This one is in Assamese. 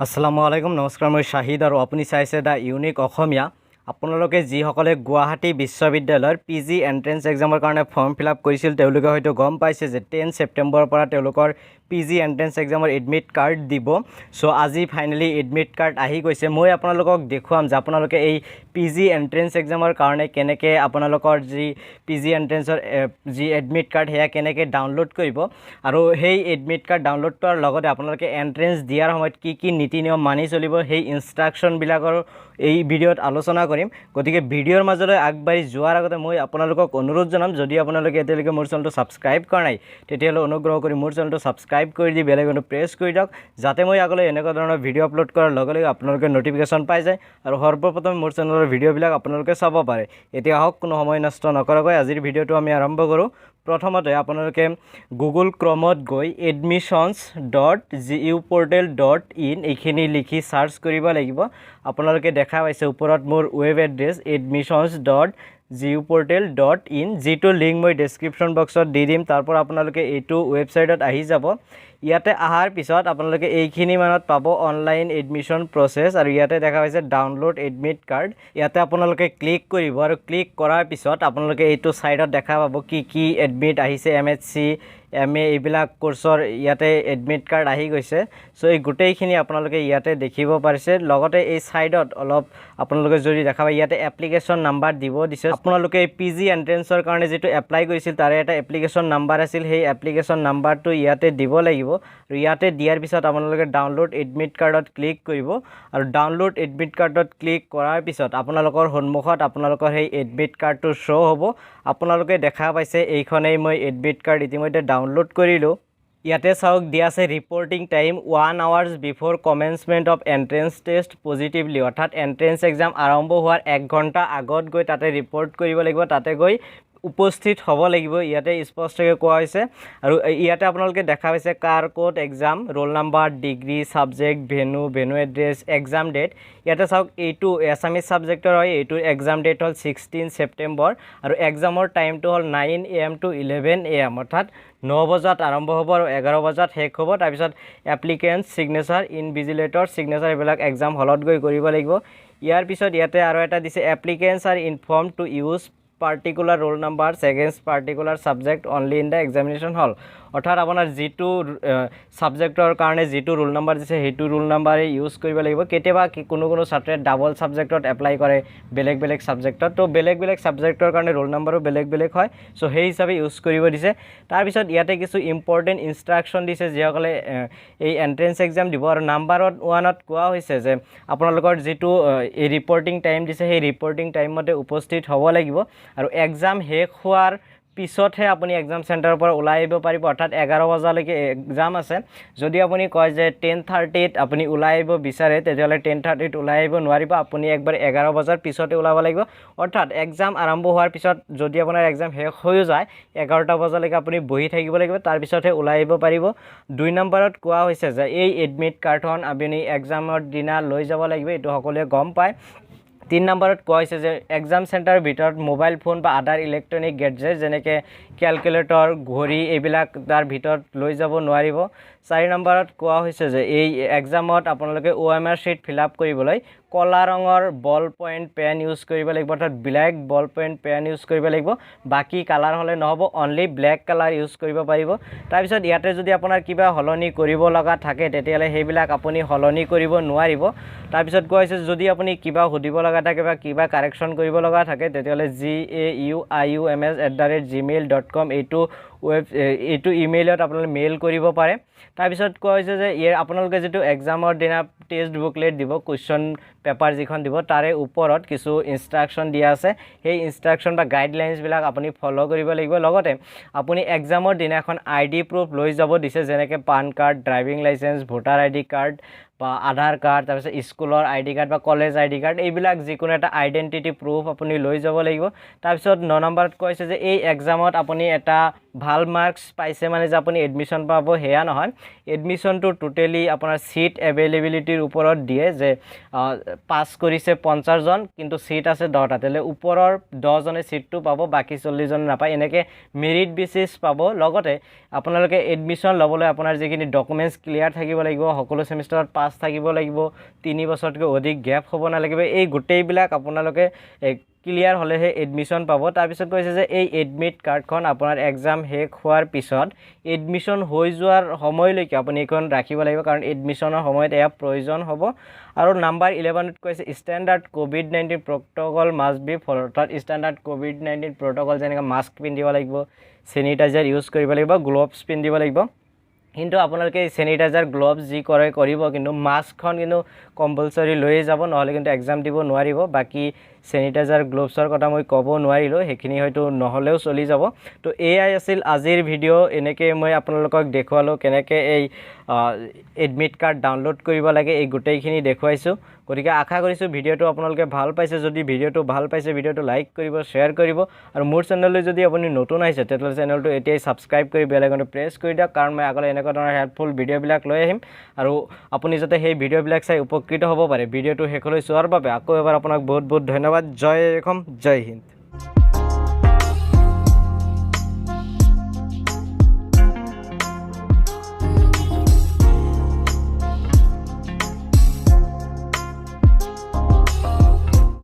আসসালামু আলাইকুম নমস্কাৰ মই শাহিদ আৰু আপুনি চাইছে দা ইউনিক অসমীয়া আপোনালোকে যিসকলে গুৱাহাটী বিশ্ববিদ্যালয়ৰ পিজি এন্ট্ৰেন্স এক্সামৰ কাৰণে ফৰ্ম ফিল আপ কৰিছিল তেওঁলোকে হয়তো গম পাইছে যে 10 ছেপ্টেম্বৰৰ পৰা তেওঁলোকৰ পিজি এন্ট্ৰেন্স এক্সামৰ এডমিট কাৰ্ড দিব সো আজি ফাইনালি এডমিট কাৰ্ড আহি গৈছে মই আপোনালোকক দেখুৱাম যে আপোনালোকে এই পিজি এন্ট্ৰেন্স এক্সামৰ কাৰণে কেনেকৈ আপোনালোকৰ যি পিজি এন্ট্ৰেন্সৰ যি এডমিট কাৰ্ড হেয়া কেনেকৈ ডাউনলোড কৰিব আৰু সেই এডমিট কাৰ্ড ডাউনলোড কৰাৰ লগতে আপোনালোকে এন্ট্ৰেন্স দিয়াৰ সময়ত কি নীতি নিয়ম মানি চলিব সেই ইনষ্ট্ৰাকচন বিলাকৰ এই ভিডিঅ'ত আলোচনা কৰিম গতিকে ভিডিঅ'ৰ মাজলৈ আগবাঢ়ি যোৱাৰ আগতে মই আপোনালোকক অনুৰোধ জনাম যদি আপোনালোকে এতিয়ালৈকে মোৰ চেনেলটো সাবস্ক্ৰাইব কৰা নাই তেতিয়াহ'লে অনুগ্ৰহ কৰি মোৰ চেনেলটো সাবস্ক্ৰাইব কৰি দি বেল আইকনটো প্ৰেছ কৰি দিয়ক যাতে মই আগলৈ এনেকুৱা ধৰণৰ ভিডিঅ' আপলোড কৰাৰ লগে লগে আপোনালোকে নটিফিকেশ্যন পাই যায় আৰু সৰ্বপ্ৰথমে মোৰ চেনেলৰ ভিডিঅ'বিলাক আপোনালোকে চাব পাৰে এতিয়া হওক কোনো সময় নষ্ট নকৰাকৈ আজিৰ ভিডিঅ'টো আমি আৰম্ভ কৰোঁ প্ৰথমতে আপোনালোকে গুগল ক্ৰমত গৈ admissions.guportal.in এইখিনি লিখি সাৰ্চ কৰিব লাগিব আপোনালোকে দেখা পাইছে ওপৰত মোৰ ৱেব এড্ৰেছ admissions.guportal.in যেটো লিংক মই ডেসক্ৰিপচন বক্সত দি দিম তাৰপৰ আপোনালোকে এইটো ৱেবছাইটত আহি যাব ইয়াতে আহাৰ পিছত আপোনালোকে এইখিনি মানত পাব অনলাইন এডমিশন প্ৰসেস আৰু ইয়াতে দেখা পাইছে ডাউনলোড এডমিট কাৰ্ড ইয়াতে আপোনালোকে ক্লিক কৰিব আৰু ক্লিক কৰাৰ পিছত আপোনালোকে এইটো সাইডত দেখা পাব কি এডমিট আহিছে এমএসসি এমএ এইবিলাক কোৰ্সৰ ইয়াতে এডমিট কাৰ্ড আহি গৈছে সো এই গুটেইখিনি আপোনালোকে ইয়াতে দেখিব পাৰিছে লগতে এই সাইডত অলপ আপোনালোকে যদি দেখা পায় ইয়াতে এপ্লিকেশন নাম্বাৰ দিব দিছে আপোনালোকে পিজি এন্ট্ৰেন্সৰ কাৰণে যেটো এপ্লাই কৰিছিল তাৰে এটা এপ্লিকেশন নাম্বাৰ আছিল সেই এপ্লিকেশন নাম্বাৰটো ইয়াতে দিব লাগিব আৰু ইয়াতে দিয়াৰ পিছত আপোনালোকে ডাউনলোড এডমিট কাৰ্ডত ক্লিক কৰিব আৰু ডাউনলোড এডমিট কাৰ্ডত ক্লিক কৰাৰ পিছত আপোনালোকৰ সন্মুখত আপোনালোকৰ সেই এডমিট কাৰ্ডটো শো হ'ব আপোনালোকে দেখা পাইছে এইখনেই মই এডমিট কাৰ্ড ইতিমধ্যে ডাউনলোড কৰিলো ইয়াতে চাওক দিয়া আছে reporting time 1 hours before commencement of entrance test positively অৰ্থাৎ এন্ট্ৰেন্স এক্সাম আৰম্ভ হোৱাৰ 1 ঘণ্টা আগত গৈ তাতে ৰিপৰ্ট কৰিব লাগিব তাতে গৈ উপস্থিত হ'ব লাগিব ইয়াতে স্পষ্টকৈ কোৱা হৈছে আৰু ইয়াতে আপোনালোকে দেখা পাইছে কাৰ code exam roll number degree subject venue address exam date ইয়াতে চাওক এইটো এছামিজ সাবজেক্টৰ হয় এইটো এক্সাম ডেট হ'ল 16 ছেপ্টেম্বৰ আৰু এক্সামৰ টাইমটো হ'ল 9 AM to 11 AM অৰ্থাৎ 9 বজাত আৰম্ভ হ'ব আৰু 11 বজাত শেষ হ'ব তাৰ পিছত এপ্লিকেন্ট সিগনেচাৰ ইনভিজিলেটৰ সিগনেচাৰ এইবিলাক এক্সাম হলত গৈ কৰিব লাগিব ইয়াৰ পিছত ইয়াতে আৰু এটা দিছে applicants are inform to use particular roll numbers against particular subject only in the examination hall অৰ্থাৎ আপোনাৰ যেটো সাবজেক্টৰ কাৰণে যেটো ৰোল নাম্বাৰ দিছে হেতু ৰোল নাম্বাৰে ইউজ কৰিব লাগিব কেতিয়াবা কোনো ছাত্ৰে ডাবল সাবজেক্টত এপ্লাই কৰে বেলেগ সাবজেক্টত তো বেলেগ সাবজেক্টৰ কাৰণে ৰোল নাম্বাৰো বেলেগ হয় সো সেই হিচাপে ইউজ কৰিব দিছে তাৰ পিছত ইয়াতে কিছু ইম্পৰ্টেন্ট ইনষ্ট্ৰাকচন দিছে যিসকলে এই এন্ট্ৰেন্স এক্সাম দিব আৰু নাম্বাৰত 1ত কোৱা হৈছে যে আপোনালোকৰ যেটো এই ৰিপৰ্টিং টাইম দিছে সেই ৰিপৰ্টিং টাইম মতে উপস্থিত হ'ব লাগিব আৰু এক্সাম শেষ হোৱাৰ পিছতহে আপুনি এক্সাম সেন্টাৰৰ পৰা ওলাই আহিব পাৰিব অৰ্থাৎ 11 বজালৈকে এক্সাম আছে যদি আপুনি কয় যে 10:30 ত আপুনি ওলাই আহিব বিচাৰে তেতিয়াহ'লে 10:30 ত ওলাই আহিব নোৱাৰিব আপুনি একবাৰ 11 বজাৰ পিছতে ওলাব লাগিব অৰ্থাৎ এক্সাম আৰম্ভ হোৱাৰ পিছত যদি আপোনাৰ এক্সাম শেষ হৈ যায় 11টা বজালৈকে আপুনি বহি থাকিব লাগিব তাৰ পিছতহে ওলাই আহিব পাৰিব 2 নম্বৰত কোৱা হৈছে যে এই এডমিট কাৰ্ডখন আপুনি এক্সামৰ দিনা লৈ যাব লাগিব এটো সকলোৱে গম পায় 3 নম্বৰত কোৱা হৈছে যে এক্সাম সেন্টাৰৰ ভিতৰত মোবাইল ফোন বা আদাৰ ইলেক্ট্ৰনিক গেজেট যেনেকৈ ক্যালকুলেটৰ ঘড়ী এইবিলাক তাৰ ভিতৰত লৈ যাব নোৱাৰিব 4 নম্বৰত কোৱা হৈছে যে এই এক্সামত আপোনালোকে OMR sheet ফিল আপ কৰিবলৈ কলা ৰঙৰ বল পইণ্ট পেন ইউজ কৰিব লাগিব অৰ্থাৎ black ball point pen use কৰিব লাগিব বাকি কালাৰ হলে নহব অনলি ব্ল্যাক কালাৰ ইউজ কৰিব পাৰিব তাৰ পিছত ইয়াতে যদি আপোনাৰ কিবা হলনি কৰিব লগা থাকে তেতিয়ালে সেইবিলাক আপুনি হলনি কৰিব নোৱাৰিব তাৰ পিছত কোৱা হৈছে যদি আপুনি কিবা hudiব লগা থাকে বা কিবা কাৰেকচন কৰিব লগা থাকে তেতিয়ালে gauiums@gmail.com এইটো ইমেইলত আপোনালোকে মেইল কৰিব পাৰে তাৰ পিছত কোৱা হৈছে যে আপোনালোকে যেটো এক্সামৰ দিনা টেষ্ট বুকলেট দিব কোৱেশ্চন পেপাৰ যিখন দিব তাৰে ওপৰত কিছু ইনষ্ট্ৰাকচন দিয়া আছে সেই ইনষ্ট্ৰাকচন বা গাইডলাইনছ বিলাক আপুনি ফলো কৰিব লাগিব লগতে আপুনি এক্সামৰ দিনা এখন আইডি প্ৰুফ লৈ যাব দিছে যেনেকৈ PAN card driving licence voter ID card বা আধাৰ কাৰ্ড তাৰ পিছত স্কুলৰ আইডি কাৰ্ড বা কলেজ আইডি কাৰ্ড এইবিলাক যিকোনো এটা আইডেন্টিটি প্ৰুফ আপুনি লৈ যাব লাগিব তাৰ পিছত 9 নম্বৰত কৈছে যে এই এক্সামত আপুনি এটা ভাল মাৰ্কস পাইছে মানে যে আপুনি এডমিশন পাব হেয়া নহয় এডমিশনটো টোটালি আপোনাৰ সিট এভেইলেবিলিটিৰ ওপৰত দিয়ে যে পাস কৰিছে 50 জন কিন্তু সিট আছে 10টা তেলে ওপৰৰ 10 জনে সিটটো পাব বাকি 40 জন নাপায় এনেকৈ মেৰিট বেচিছ পাব লগতে আপোনালোকে এডমিশন লবলৈ আপোনাৰ যিখিনি ডকুমেন্টস ক্লিয়াৰ থাকিব লাগিব সকলো সেমিষ্টাৰত পাস পাছ থাকিব লাগিব 3 বছৰতকৈ অধিক গ্যাপ হ'ব নালাগিব এই গোটেইবিলাক আপোনালোকে ক্লিয়াৰ হ'লেহে এডমিশ্যন পাব তাৰপিছত কৈছে যে এই এডমিট কাৰ্ডখন আপোনাৰ এক্সাম শেষ হোৱাৰ পিছত এডমিশ্যন হৈ যোৱাৰ সময়লৈকে আপুনি এইখন ৰাখিব লাগিব কাৰণ এডমিশ্যনৰ সময়ত এয়া প্ৰয়োজন হ'ব আৰু নাম্বাৰ 11ত কৈছে ষ্টেণ্ডাৰ্ড কোভিড-19 প্ৰট'কল মাষ্ট বি ফলো অৰ্থাৎ ষ্টেণ্ডাৰ্ড কোভিড-19 প্ৰট'কল যেনেকৈ মাস্ক পিন্ধিব লাগিব চেনিটাইজাৰ ইউজ কৰিব লাগিব গ্লভছ পিন্ধিব লাগিব কিন্তু আপোনালোকে চেনিটাইজাৰ গ্লভছ যি কৰে কৰিব কিন্তু মাস্কখন কিন্তু কম্পালসৰি লৈ যাব নহলে কিন্তু এক্সাম দিব নোৱাৰিব বাকি চেনিটাইজাৰ গ্লভছৰ কথা মই ক'ব নোৱাৰিলো হেখিনি হয়তো নহলেও চলি যাব তো এআই আছিল আজিৰ ভিডিও এনেকৈ মই আপোনালোকক দেখুৱালো কেনেকৈ এই এডমিট কাৰ্ড ডাউনলোড কৰিব লাগে এই গোটেইখিনি দেখুৱাইছো গতিকে আশা কৰিছো ভিডিওটো আপোনালোকে ভাল পাইছে যদি ভিডিওটো ভাল পাইছে ভিডিওটো লাইক কৰিব শেয়াৰ কৰিব আৰু মোৰ চেনেললৈ যদি আপুনি নতুন আহিছে তেতিয়াহ'লে চেনেলটো এতিয়াই সাবস্ক্ৰাইব কৰি বেল আইকনটো প্ৰেছ কৰি দিয়ক কাৰণ মই আগলৈ এনেকুৱা ধৰণৰ হেল্পফুল ভিডিওবিলাক লৈ আহিম আৰু আপুনি যাতে সেই ভিডিওবিলাক চাই উপকৃত হ'ব পাৰে ভিডিওটো শেষলৈ চোৱাৰ বাবে আকৌ এবাৰ আপোনাক বহুত বহুত ধন্যবাদ জয় অসম জয় হিন্দ